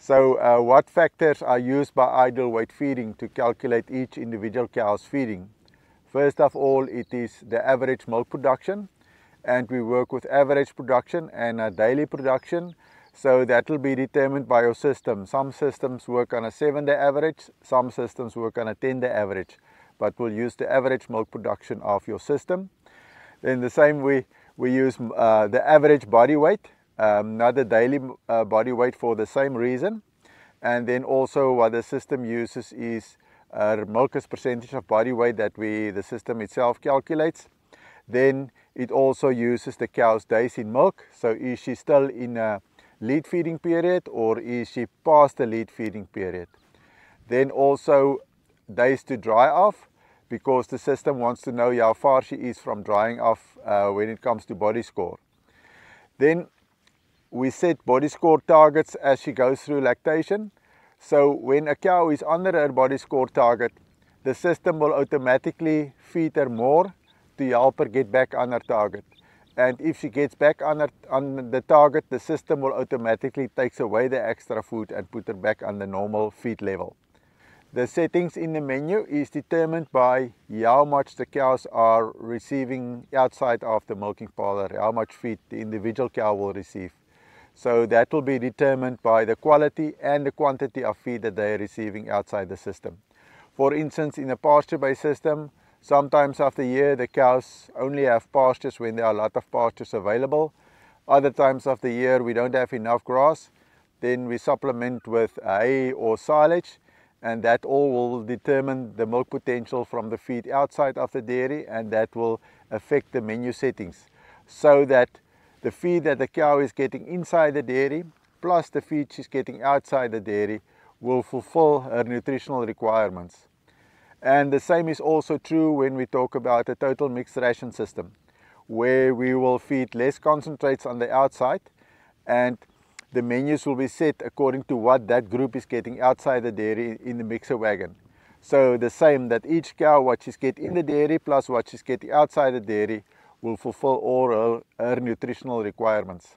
So what factors are used by ideal weight feeding to calculate each individual cow's feeding? First of all, it is the average milk production, and we work with average production and a daily production. So that will be determined by your system. Some systems work on a 7-day average, some systems work on a 10-day average, but we'll use the average milk production of your system. In the same way, we use the average body weight, not the daily body weight, for the same reason. And then also what the system uses is milk as percentage of body weight that the system itself calculates. Then it also uses the cow's days in milk. So is she still in a lead feeding period, or is she past the lead feeding period? Then also days to dry off, because the system wants to know how far she is from drying off when it comes to body score. Then we set body score targets as she goes through lactation. So when a cow is under her body score target, the system will automatically feed her more to help her get back on her target. And if she gets back on the target, the system will automatically take away the extra food and put her back on the normal feed level. The settings in the menu is determined by how much the cows are receiving outside of the milking parlour, how much feed the individual cow will receive. So that will be determined by the quality and the quantity of feed that they are receiving outside the system. For instance, in a pasture-based system, sometimes of the year the cows only have pastures when there are a lot of pastures available. Other times of the year we don't have enough grass. Then we supplement with hay or silage, and that all will determine the milk potential from the feed outside of the dairy, and that will affect the menu settings, so that the feed that the cow is getting inside the dairy plus the feed she's getting outside the dairy will fulfill her nutritional requirements. And the same is also true when we talk about a total mixed ration system, where we will feed less concentrates on the outside, and the menus will be set according to what that group is getting outside the dairy in the mixer wagon. So the same, that each cow, what she's getting in the dairy plus what she's getting outside the dairy, will fulfill all her nutritional requirements.